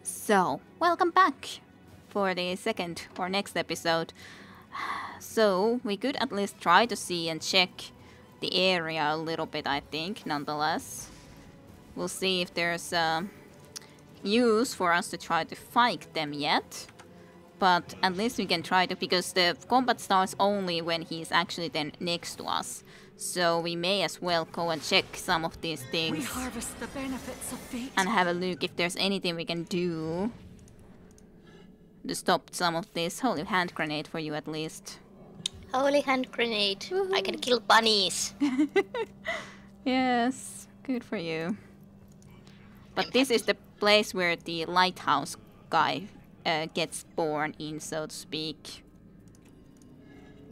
So, welcome back for the second or next episode. So, we could at least try to see and check the area a little bit, I think, nonetheless. We'll see if there's use for us to try to fight them yet. But at least we can try to, because the combat starts only when he's actually then next to us. So we may as well go and check some of these things. We harvest the benefits of fate. And have a look if there's anything we can do to stop some of this. Holy hand grenade for you at least. Holy hand grenade. Woohoo. I can kill bunnies. Yes, good for you. But this is the place where the lighthouse guy gets born in, so to speak.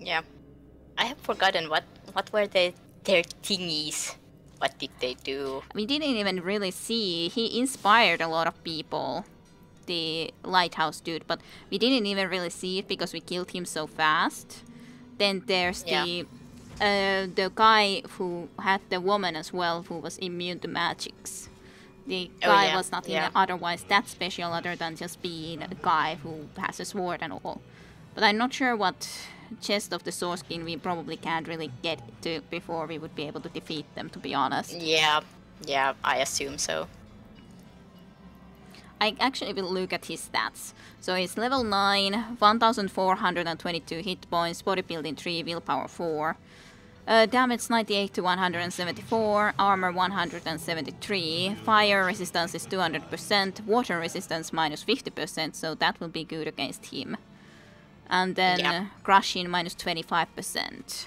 Yeah. I have forgotten what were their thingies. What did they do? We didn't even really see. He inspired a lot of people, the lighthouse dude, but we didn't even really see it because we killed him so fast. Then there's the guy who had the woman as well, who was immune to magics. The guy was nothing otherwise that special other than just being a guy who has a sword and all. But I'm not sure what chest of the Source King we probably can't really get to before we would be able to defeat them, to be honest. Yeah, I assume so. I actually will look at his stats. So he's level 9, 1422 hit points, bodybuilding 3, willpower 4. Damage 98 to 174, armor 173, fire resistance is 200%, water resistance minus 50%, so that will be good against him. And then crushing minus 25%.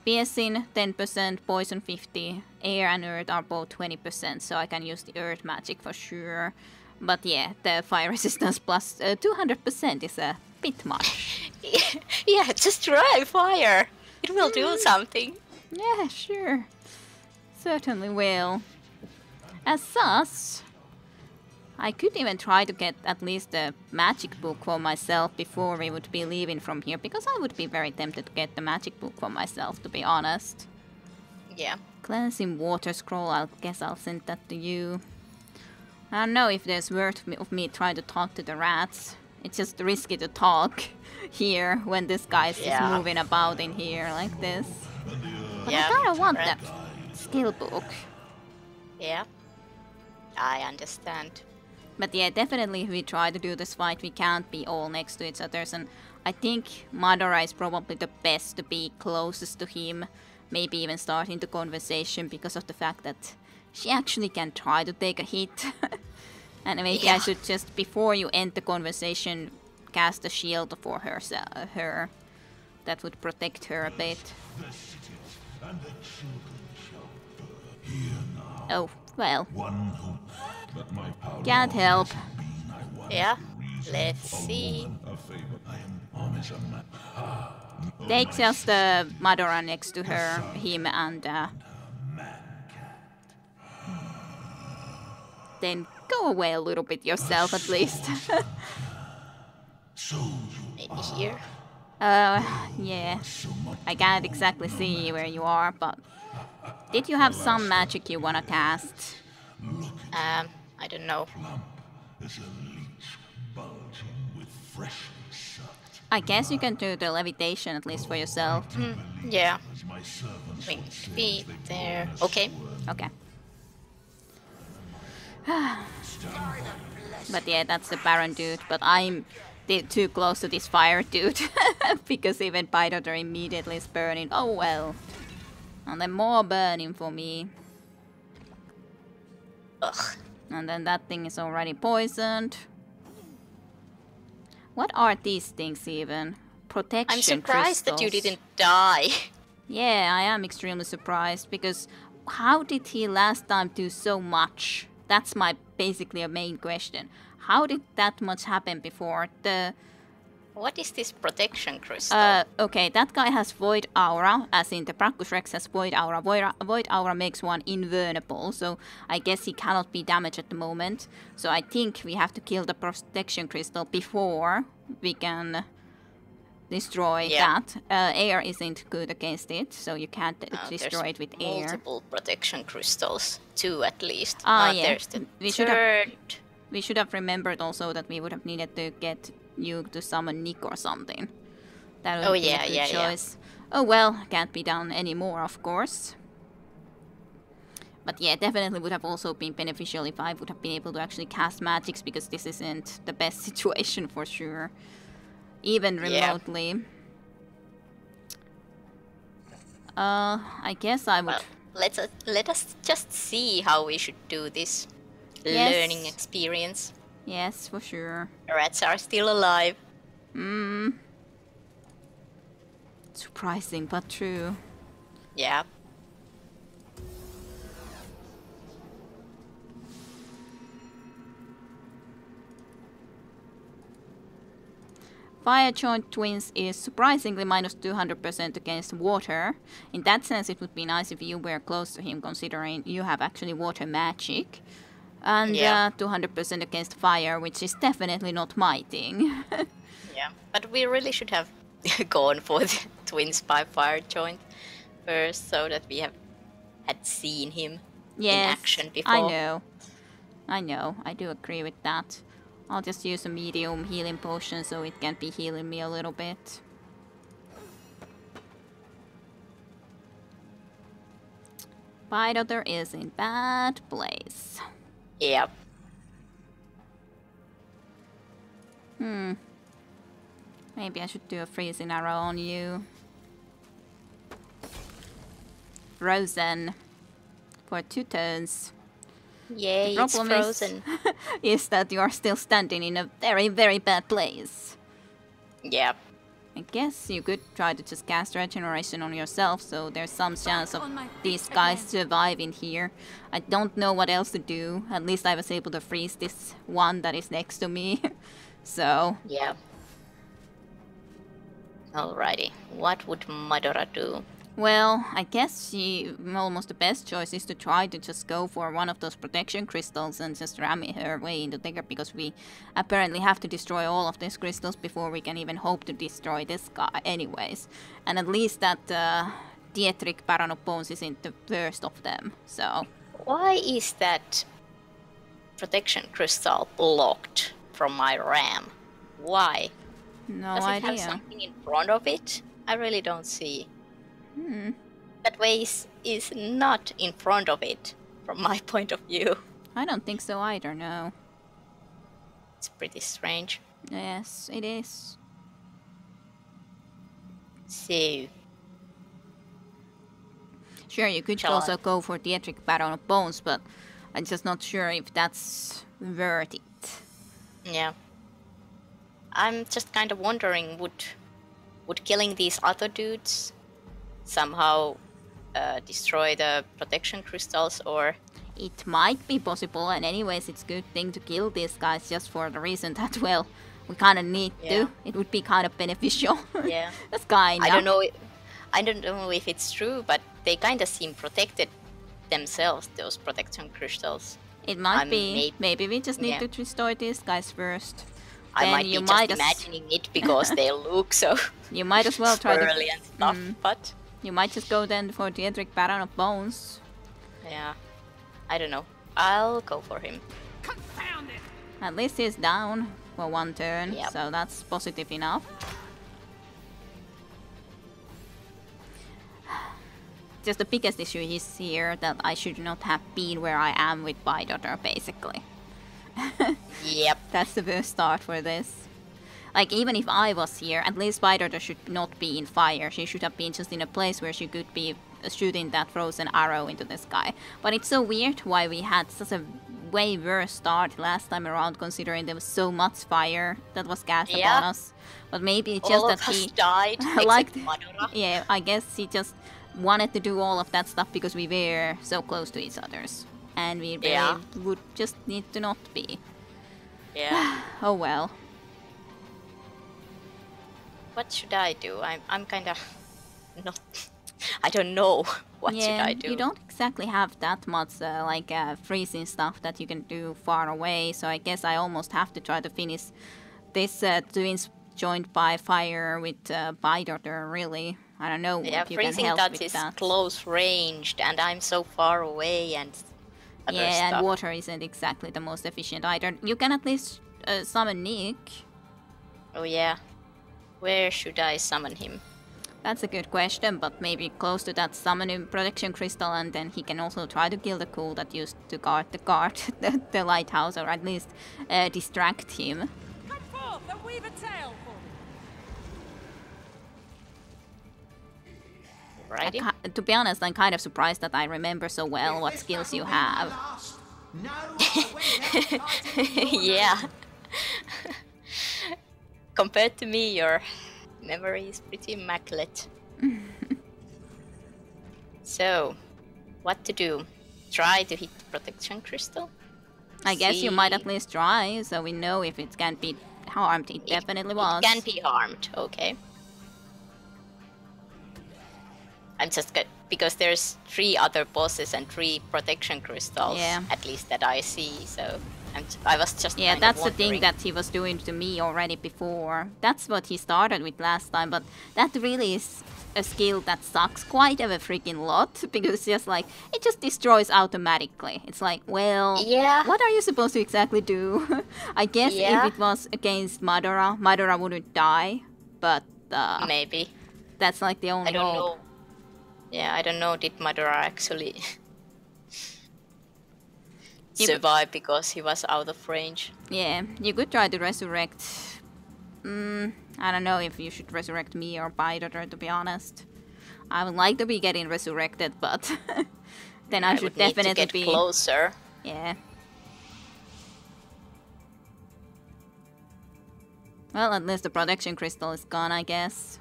Piercing 10%, poison 50, air and earth are both 20%, so I can use the earth magic for sure. But yeah, the fire resistance plus 200% is a bit much. Yeah, just try fire. It will do something. Yeah, sure. Certainly will. As such, I could even try to get at least a magic book for myself before we would be leaving from here, because I would be very tempted to get the magic book for myself, to be honest. Yeah. Cleansing water scroll, I guess I'll send that to you. I don't know if there's worth of me trying to talk to the rats. It's just risky to talk here when this guy's just moving about in here like this. But I kinda want that skill book. Yeah. I understand. But yeah, definitely if we try to do this fight, we can't be all next to each other. And I think Madara is probably the best to be closest to him. Maybe even start into conversation because of the fact that she actually can try to take a hit. And maybe I should just, before you end the conversation, cast a shield for her. That would protect her a bit. Oh, well. Can't help. Yeah, let's see. Take just Madara next to him, and then go away a little bit yourself at least. Maybe here. Yeah. I can't exactly see where you are, but did you have some magic you wanna cast? I don't know. I guess you can do the levitation at least for yourself. Yeah. Winged feet there. Okay. Okay. But yeah, that's the Baron dude, but I'm too close to this fire dude. Because even Pydoter immediately is burning. Oh well. And then more burning for me. Ugh. And then that thing is already poisoned. What are these things even? Protection I'm surprised crystals. that you didn't die. Yeah, I am extremely surprised because how did he last time do so much? That's my basically a main question. How did that much happen before? What is this protection crystal? Okay, that guy has Void Aura, as in the Braccus Rex has Void Aura. Void Aura makes one invulnerable, so I guess he cannot be damaged at the moment. So I think we have to kill the protection crystal before we can destroy that. Air isn't good against it, so you can't destroy it with air. Multiple protection crystals, 2 at least. Yeah. There's the We third. We should have remembered also that we would have needed to get you to summon Nick or something. That would Oh, have been yeah, a good yeah, yeah. choice. Oh well, can't be done anymore, of course. But yeah, definitely would have also been beneficial if I would have been able to actually cast magics, because this isn't the best situation for sure. Even remotely. I guess I would... Well, let us just see how we should do this learning experience. Yes, for sure. Rats are still alive. Surprising, but true. Yeah. Fire Joint Twins is surprisingly minus 200% against water. In that sense, it would be nice if you were close to him, considering you have actually water magic. And 200% against fire, which is definitely not my thing. Yeah, but we really should have gone for the twins by fire joint first, so that we had seen him in action before. I know, I do agree with that. I'll just use a medium healing potion so it can be healing me a little bit. Bidother is in bad place. Yep. Maybe I should do a freezing arrow on you. Frozen. For 2 turns. Yay, The it's problem frozen. is that you are still standing in a very, very bad place. Yep. I guess you could try to just cast regeneration on yourself, so there's some chance of on my these feet guys again. surviving here. I don't know what else to do. At least I was able to freeze this one that is next to me. So, Yeah. Alrighty. What would Madora do? well, I guess almost the best choice is to try to just go for one of those protection crystals and just ram her way into there, because we apparently have to destroy all of these crystals before we can even hope to destroy this guy anyways. And at least that Dietrich Baron of Bones isn't the worst of them, so... Why is that protection crystal blocked from my ram? Why? No Does it idea. have something in front of it? I really don't see. That way is not in front of it, from my point of view. I don't think so either, no. It's pretty strange. Yes, it is. So, Sure, you could Shall I? also go for Dietrich Baron of Bones, but I'm just not sure if that's worth it. yeah. I'm just kind of wondering, would killing these other dudes somehow destroy the protection crystals, or... It might be possible, and anyways, it's a good thing to kill these guys just for the reason that, well, we kind of need Yeah. to. It would be kind of beneficial. Yeah. That's kind I don't know if it's true, but they kind of seem protected themselves, those protection crystals. It might I'm be. Maybe we just need yeah. to destroy these guys first. I Then might you be might just as- imagining it because they look so You might as well try to... swirly and stuff, but You might just go then for Dietrich Baron of Bones. yeah, I don't know. I'll go for him. Confound it! At least he's down for 1 turn, Yep. so that's positive enough. Just the biggest issue is here that I should not have been where I am with Bidother, basically. Yep. That's the worst start for this. Like, even if I was here, at least Bidother should not be in fire. She should have been just in a place where she could be shooting that frozen arrow into the sky. But it's so weird why we had such a way worse start last time around, considering there was so much fire that was cast Yeah. upon us. But maybe it's just All that of us he... died, like- except Madora. Yeah, I guess he just wanted to do all of that stuff because we were so close to each others. And we really Yeah. would just need to not be. Yeah. Oh well. What should I do? I'm kind of not... I don't know. What should I do? You don't exactly have that much freezing stuff that you can do far away, so I guess I almost have to try to finish this twins joined by fire with Bidother, really. I don't know Yeah, if you can freezing help touch with is that. close ranged, and I'm so far away, and other Yeah, and stuff. water isn't exactly the most efficient either. You can at least summon Nick. Oh yeah. Where should I summon him? That's a good question, but maybe close to that summon protection crystal, and then he can also try to kill the ghoul that used to guard the lighthouse, or at least distract him. Come forth and weave a tale for me. Righty. To be honest, I'm kind of surprised that I remember so well what skills you have. Yeah. Compared to me, your memory is pretty immaculate. So, what to do? Try to hit the protection crystal? I guess you might at least try, so we know if it can be harmed. It definitely was. It can be harmed, okay. I'm just good because there's 3 other bosses and 3 protection crystals, at least that I see. So I was just that's the thing that he was doing to me already before. That's what he started with last time, but that really is a skill that sucks quite a freaking lot because it's just like it just destroys automatically. It's like, well, what are you supposed to exactly do? I guess if it was against Madara wouldn't die, but maybe that's like the only I don't hope. know. Yeah, I don't know. Did Madara actually survive because he was out of range? Yeah, you could try to resurrect. I don't know if you should resurrect me or Baidotter, to be honest. I would like to be getting resurrected, but then I should would definitely need to get be closer. Yeah. Well, at least the protection crystal is gone, I guess.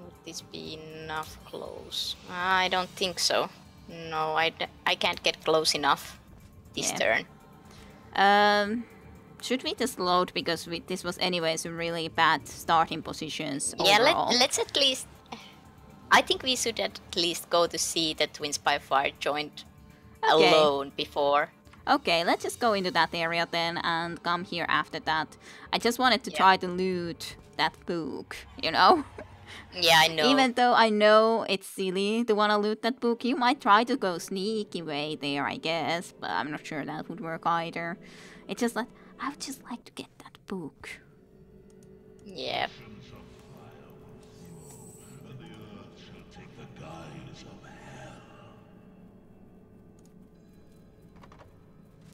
Would this be enough close? I don't think so. No, I can't get close enough this turn. Should we just load because this was anyways really bad starting positions Yeah, overall. let's at least... I think we should at least go to see the Twins by Fire joint alone before. Okay, let's just go into that area then and come here after that. I just wanted to try to loot that book, you know? Yeah, I know. Even though I know it's silly to want to loot that book, you might try to go sneaky way there, I guess. But I'm not sure that would work either. It's just like, I would just like to get that book. Yeah.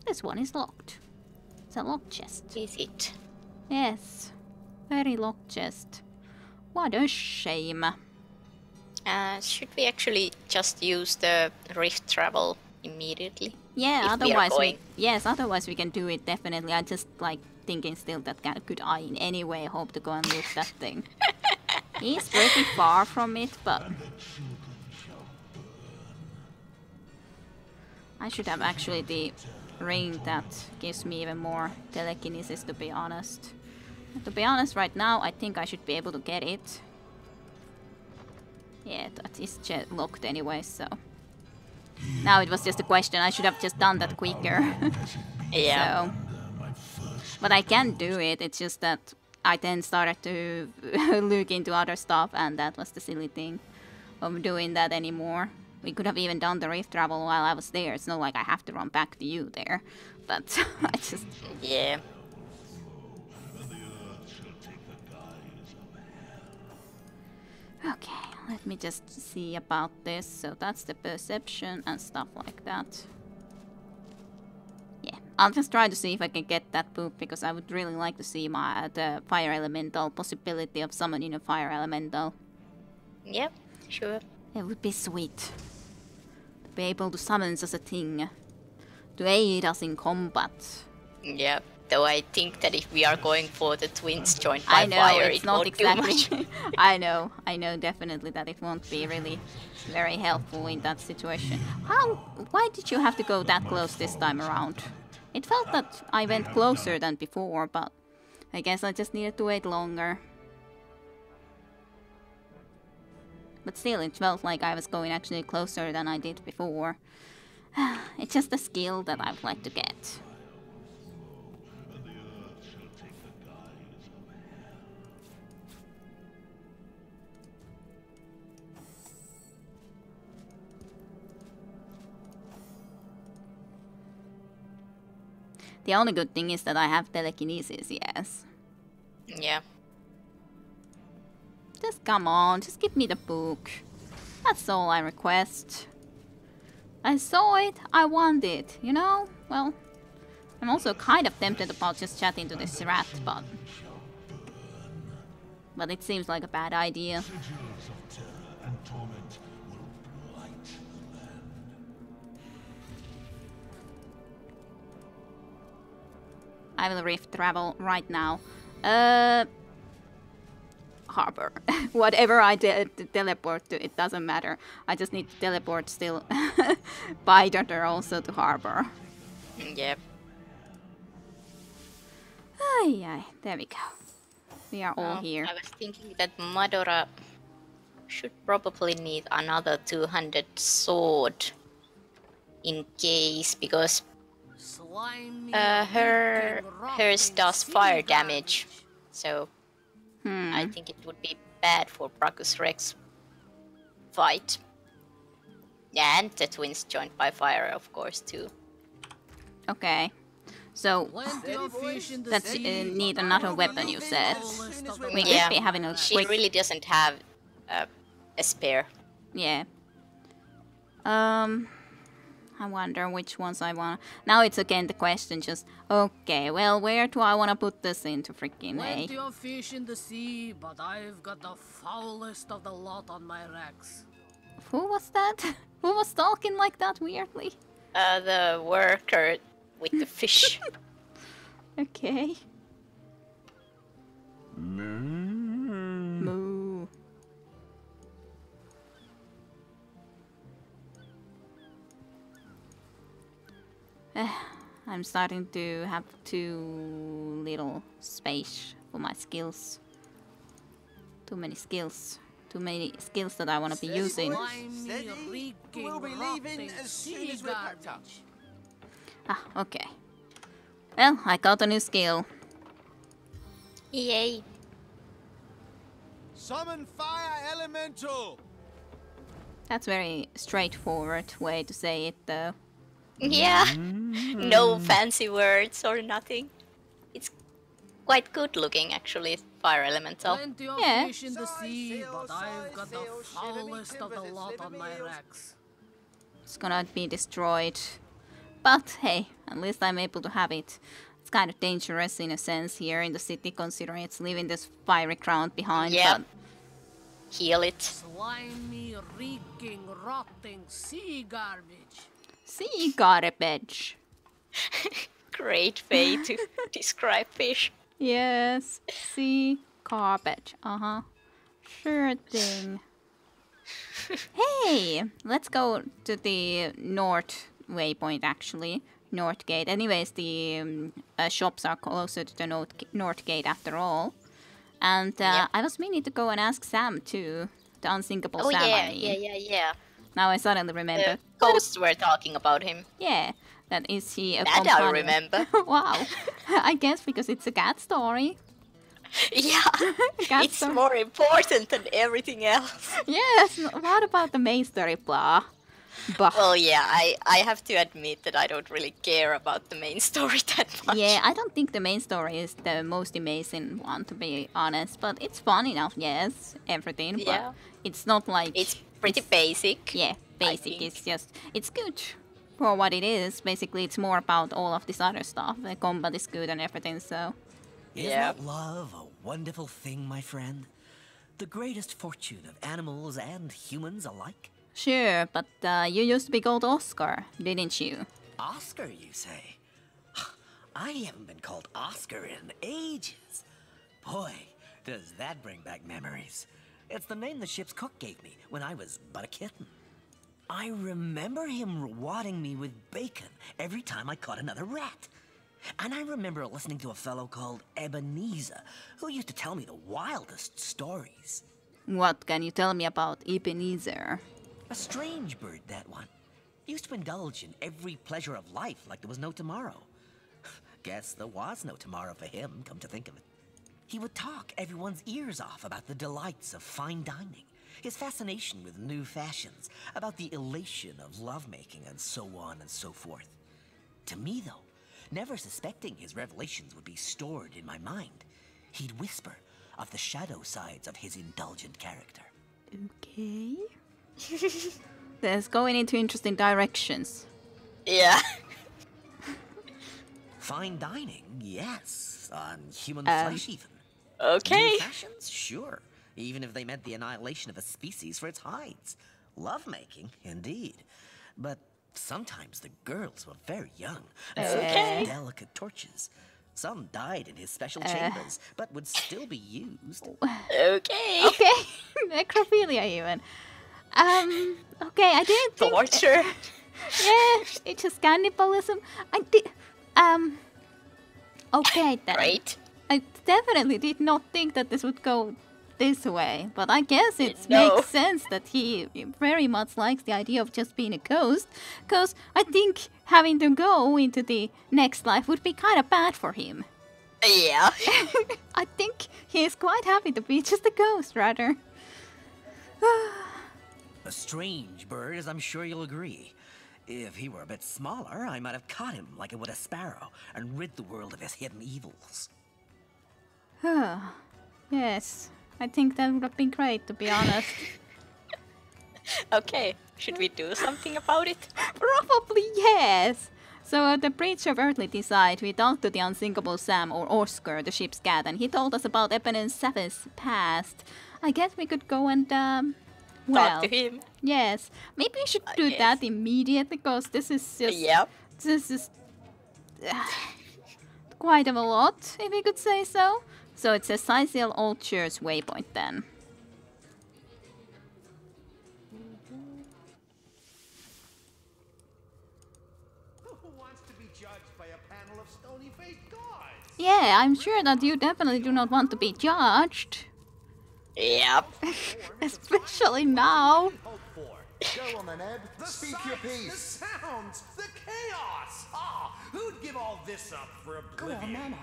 This one is locked. It's a locked chest. Is it? Yes. Very locked chest. What a shame. Should we actually just use the rift travel immediately? Yeah, if otherwise otherwise we can do it definitely. I just like thinking still that could I in any way hope to go and loot that thing. He's pretty far from it, but I should have actually the ring that gives me even more telekinesis, to be honest. To be honest, right now I think I should be able to get it. Yeah, that is locked anyway, so now it was just a question. I should have just done that quicker. Yeah. So, but I can do it. It's just that I then started to look into other stuff, and that was the silly thing of doing that anymore. We could have even done the rift travel while I was there. It's not like I have to run back to you there, but I just... Yeah. Okay, let me just see about this. So that's the perception and stuff like that. Yeah, I'll just try to see if I can get that book because I would really like to see the fire elemental possibility of summoning a fire elemental. Yep, sure. It would be sweet to be able to summon such a thing to aid us in combat. Yeah, though I think that if we are going for the twins joined by fire, it's it not won't exactly. do much. I know definitely that it won't be really very helpful in that situation. Why did you have to go that close this time around? It felt that I went closer than before, but I guess I just needed to wait longer. But still, it felt like I was going actually closer than I did before. It's just a skill that I would like to get. The only good thing is that I have telekinesis, yes. Yeah. Just come on, just give me the book. That's all I request. I saw it, I want it, you know? Well, I'm also kind of tempted about just chatting to this rat, but it seems like a bad idea. I will rift travel right now. Harbor. Whatever I teleport to, it doesn't matter. I just need to teleport still by Daughter also to Harbor. Yep. Ay, there we go. We are all here. I was thinking that Madora should probably need another 200 sword in case, because hers does fire damage, so I think it would be bad for Braccus Rex fight. And the twins joined by fire, of course, too. Okay. So, that's need another weapon, you said. We could be having a she really doesn't have a spare. Yeah. I wonder which ones I want. Now it's again the question, just, okay, well, where do I want to put this into freaking A? Plenty of fish in the sea, but I've got the foulest of the lot on my racks. Who was that? Who was talking like that weirdly? The worker with the fish. Okay. Moo. I'm starting to have too little space for my skills. Too many skills. Too many skills that I want to be using. We'll be leaving as soon as we're packed up. Ah, okay. Well, I got a new skill. Yay. Summon fire elemental! That's very straightforward way to say it, though. Yeah. No fancy words or nothing. It's quite good looking, actually, fire elemental. Plenty of Yeah. fish in the sea, but I've got the foulest of the lot on my racks. It's gonna be destroyed. But hey, at least I'm able to have it. It's kind of dangerous in a sense here in the city, considering it's leaving this fiery ground behind. Yeah. But Heal it. Slimy, reeking, rotting sea garbage. sea garbage. Great way to describe fish. Yes, sea garbage. Sure thing. Hey, let's go to the north waypoint actually. North gate. Anyways, the shops are closer to the north gate after all. And I was meaning to go and ask Sam too. The unthinkable Oh Sam, yeah, I mean. yeah. Now I suddenly remember. The ghosts were talking about him. Yeah, that is he a That companion? I remember. Wow. I guess because it's a cat story. Yeah, Cat it's story. more important than everything else. Yes, what about the main story, blah? Bah. Well, yeah, I have to admit that I don't really care about the main story that much. Yeah, I don't think the main story is the most amazing one, to be honest. But it's fun enough, yes, everything. But Yeah. it's not like... It's pretty basic. Yeah, basic. think. It's just... It's good for what it is. Basically, it's more about all of this other stuff. The combat is good and everything, so... Is Yeah. not love a wonderful thing, my friend? The greatest fortune of animals and humans alike? Sure, but you used to be called Oscar, didn't you? Oscar, you say? I haven't been called Oscar in ages. Boy, does that bring back memories. It's the name the ship's cook gave me when I was but a kitten. I remember him rewarding me with bacon every time I caught another rat. And I remember listening to a fellow called Ebenezer, who used to tell me the wildest stories. What can you tell me about Ebenezer? A strange bird, that one. Used to indulge in every pleasure of life like there was no tomorrow. Guess there was no tomorrow for him, come to think of it. He would talk everyone's ears off about the delights of fine dining, his fascination with new fashions, about the elation of lovemaking, and so on and so forth. To me, though, never suspecting his revelations would be stored in my mind. He'd whisper of the shadow sides of his indulgent character. Okay. That's going into interesting directions. Yeah. Fine dining, yes. On human flesh, even. Okay. New fashions, sure. Even if they meant the annihilation of a species for its hides. Lovemaking, indeed. But sometimes the girls were very young and Okay. such delicate torches. Some died in his special chambers, but would still be used. Okay. Okay. Necrophilia even. Okay, I didn't think... Torture. Yeah, it's just cannibalism. I did... Okay then. Great. I definitely did not think that this would go this way, but I guess it No. makes sense that he very much likes the idea of just being a ghost, because I think having to go into the next life would be kind of bad for him. Yeah. I think he is quite happy to be just a ghost, rather. A strange bird, as I'm sure you'll agree. If he were a bit smaller, I might have caught him like I would a sparrow and rid the world of his hidden evils. Yes, I think that would have been great, to be honest. Okay. Should we do something about it? Probably yes. So at the Breach of Earthly Decide, we talked to the unsinkable Sam, or Oscar, the ship's cat, and he told us about Ebenezer's past. I guess we could go and, well, Talk to him. yes. Maybe we should do guess. that immediately, because this is just... Yep. This is... quite of a lot, if we could say so. So it's a Scythial Old Church waypoint then. Who wants to be judged by a panel of stony-faced gods? Yeah, I'm sure that you definitely do not want to be judged. Yep. Especially now. Hope for. Go on then, Eb. The Speak sights, your piece. the sounds, the chaos. Ah, who'd give all this up for oblivion?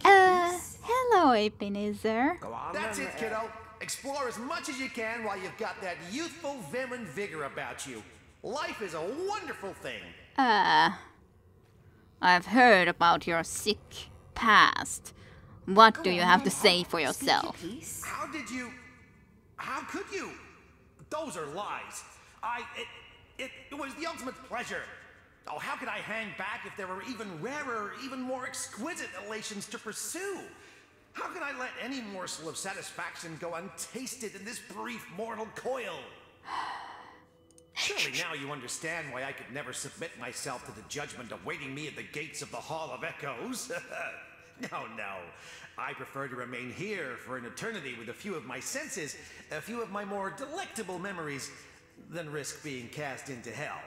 Hello, Ebenezer. That's it, kiddo. Explore as much as you can while you've got that youthful vim and vigor about you. Life is a wonderful thing. I've heard about your sick past. What do you have to say for yourself? How could you? Those are lies. It was the ultimate pleasure. Oh, how could I hang back if there were even rarer, even more exquisite elations to pursue? How can I let any morsel of satisfaction go untasted in this brief mortal coil? Surely now you understand why I could never submit myself to the judgment awaiting me at the gates of the Hall of Echoes. No. I prefer to remain here for an eternity with a few of my senses, a few of my more delectable memories, than risk being cast into hell.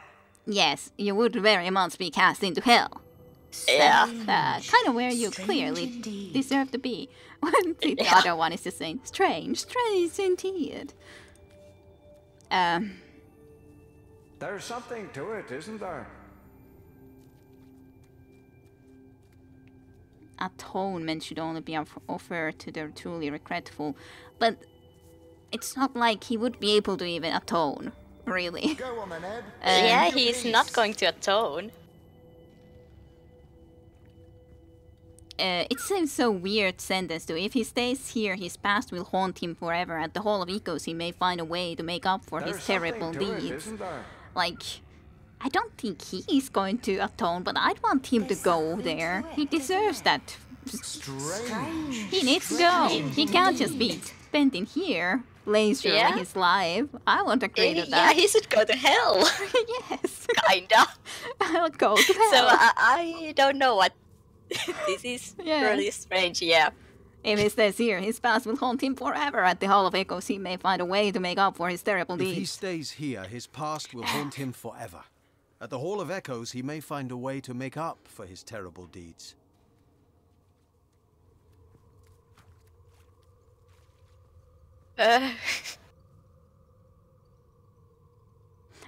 Yes, you would very much be cast into hell. Yeah. That's kind of where you clearly deserve to be. The other one is just saying, strange indeed. There's something to it, isn't there? Atonement should only be offered to the truly regretful, but it's not like he would be able to even atone, really. Go on then, Eb. Yeah, Speak your he's piece. not going to atone. It seems so weird sentence too. If he stays here, his past will haunt him forever. At the Hall of Echoes, he may find a way to make up for There's his terrible something to it, deeds. isn't there? Like, I don't think he's going to atone, but I'd want him to go there. He deserves that. Strange. He needs to go. He can't just be spent in here, leisurely Yeah. his life. I won't agree to Yeah, that. he should go to hell. Yes. Kinda. I'll go to hell. So I don't know what. This is Yeah. really strange, yeah. If he stays here, his past will haunt him forever. At the Hall of Echoes, he may find a way to make up for his terrible If he deeds. stays here, his past will haunt him forever. At the Hall of Echoes, he may find a way to make up for his terrible deeds.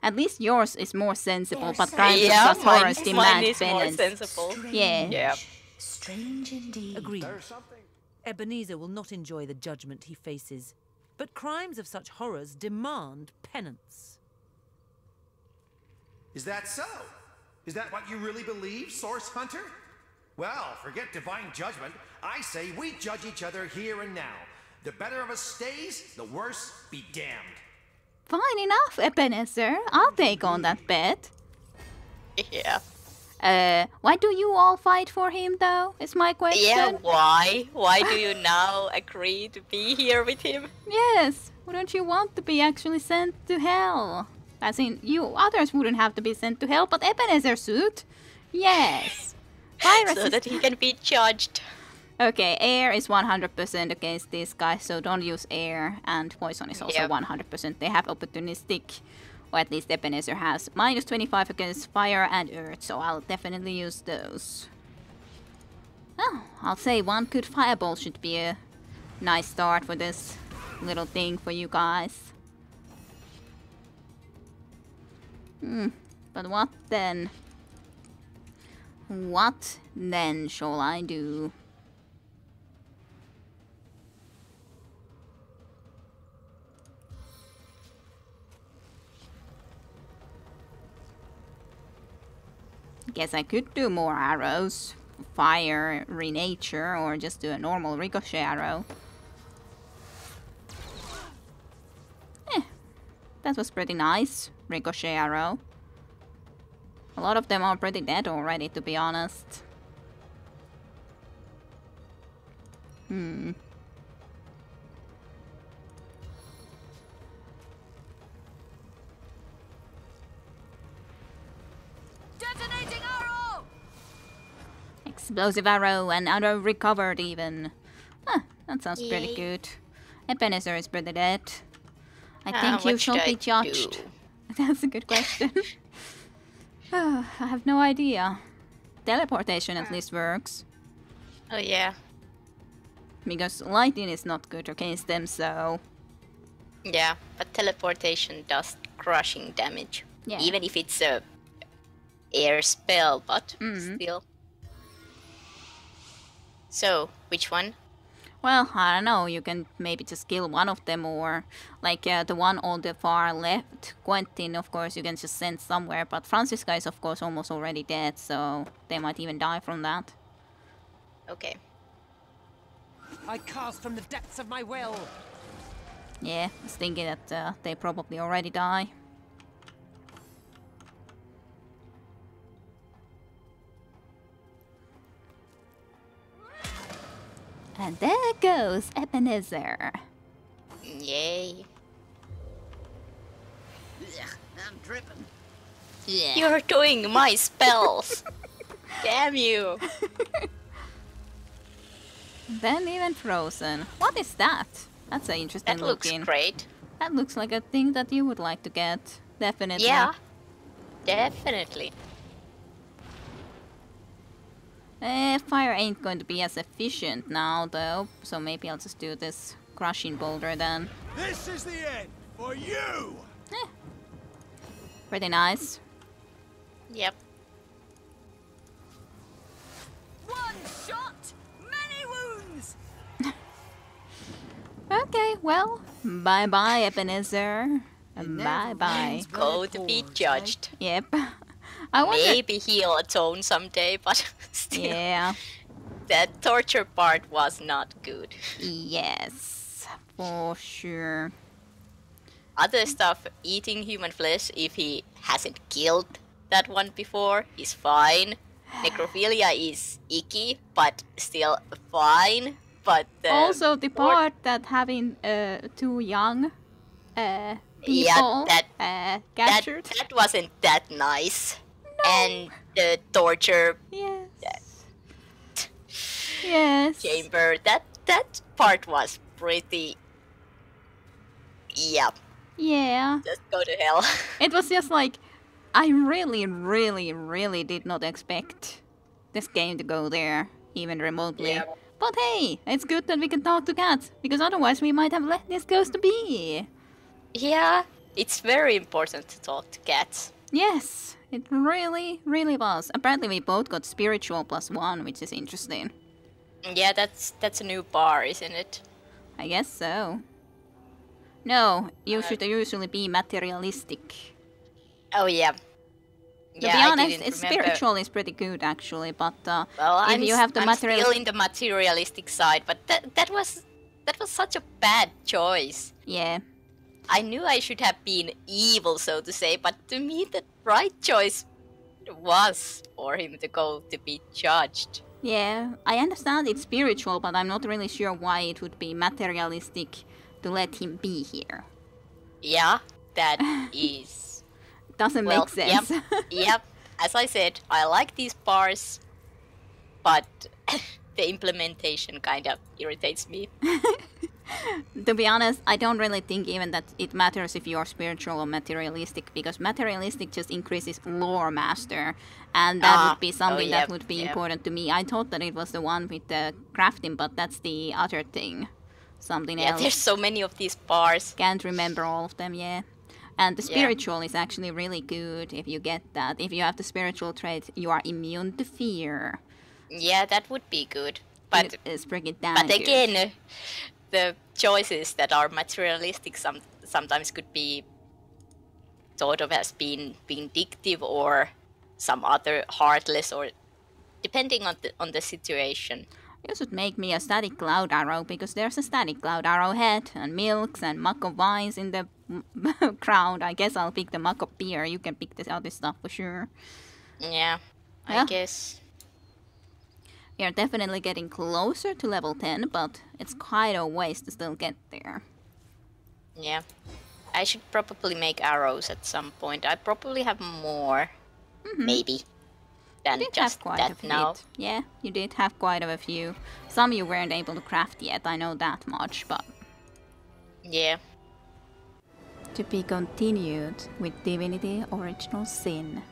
At least yours is more sensible, but Crimes of Yeah, Just Horrors mine demand is more penance. sensible. Yeah. Yeah. Strange indeed. Agreed. There's something. Ebenezer will not enjoy the judgment he faces, but crimes of such horrors demand penance. Is that so? Is that what you really believe, Source Hunter? Well, forget divine judgment. I say we judge each other here and now. The better of us stays, the worse be damned. Fine enough, Ebenezer. I'll take on that bet. Yeah. Why do you all fight for him, though? Is my question. Yeah, why? Why do you now agree to be here with him? Yes. Wouldn't you want to be actually sent to hell? As in, you others wouldn't have to be sent to hell, but Ebenezer should. Yes. So that he can be judged. Okay, air is 100% against these guys, so don't use air. And poison is also 100%. They have opportunistic, or at least Ebenezer has. Minus 25 against fire and earth, so I'll definitely use those. Oh, I'll say one good fireball should be a nice start for this little thing for you guys. But what then? What then shall I do? Guess I could do more arrows. Fire, renature, or just do a normal ricochet arrow. That was pretty nice. Ricochet arrow. A lot of them are pretty dead already, to be honest. Detonating arrow! Explosive arrow and arrow recovered even. That sounds pretty Yay. good. Ebenezer is pretty dead. I think you shall be judged. That's a good question. I have no idea. Teleportation at least works. Oh yeah. Because lightning is not good against them, so... Yeah, but teleportation does crushing damage. Yeah. Even if it's a air spell, but still. So, which one? Well, I don't know, you can maybe just kill one of them, or like the one on the far left, Quentin, of course, you can just send somewhere, but Francisca is of course almost already dead, so they might even die from that. Okay. I cast from the depths of my will. Yeah, I was thinking that they probably already die. And there goes Ebenezer. Yay. I'm dripping. Yeah. You're doing my spells. Damn you. Then even frozen. What is that? That's an interesting That looks looking. great. That looks like a thing that you would like to get. Definitely. Yeah. Definitely. Fire ain't going to be as efficient now, though, so maybe I'll just do this crushing boulder then. This is the end for you. Pretty nice. Yep. One shot, many wounds! Okay, well, bye-bye, Ebenezer. Bye-bye. Go to be judged. Yep. I wonder... Maybe he'll atone someday, but still. Yeah. That torture part was not good. Yes, for sure. Other stuff, eating human flesh, if he hasn't killed that one before, is fine. Necrophilia is icky, but still fine. But also the part that having too young people captured. That wasn't that nice. No. And the torture yes. Yes. chamber, that part was pretty... Yeah. Yeah. Just go to hell. It was just like, I really did not expect this game to go there, even remotely. Yeah. But hey, it's good that we can talk to cats, because otherwise we might have let this ghost to be. Yeah, it's very important to talk to cats. Yes, it really was. Apparently we both got spiritual +1, which is interesting. Yeah, that's a new bar, isn't it? I guess so. No, you should usually be materialistic. Oh yeah. To be honest, its spiritual is pretty good actually, but well, if you have the I'm material, still in the materialistic side, but that was such a bad choice. Yeah. I knew I should have been evil, so to say, but to me the right choice was for him to go to be judged. Yeah, I understand it's spiritual, but I'm not really sure why it would be materialistic to let him be here. Yeah, that is... Doesn't make sense. Yep. As I said, I like these bars, but the implementation kind of irritates me. To be honest, I don't really think even that it matters if you're spiritual or materialistic, because materialistic just increases lore master, and that would be something that would be important to me. I thought that it was the one with the crafting, but that's the other thing. Something else. Yeah, there's so many of these bars. Can't remember all of them, yeah. And the spiritual is actually really good if you get that. If you have the spiritual trait, you are immune to fear. Yeah, that would be good. But it's pretty damn But good. again, the choices that are materialistic sometimes could be thought of as being vindictive or some other heartless, or depending on the situation. You should make me a static cloud arrow, because there's a static cloud arrow head and milks and mug of wines in the crowd. I guess I'll pick the mug of beer. You can pick this other stuff for sure. Yeah, I guess. You're definitely getting closer to level 10, but it's quite a ways to still get there. Yeah. I should probably make arrows at some point. I probably have more, maybe, than just that now. Yeah, you did have quite a few. Some you weren't able to craft yet, I know that much, but... Yeah. To be continued with Divinity Original Sin.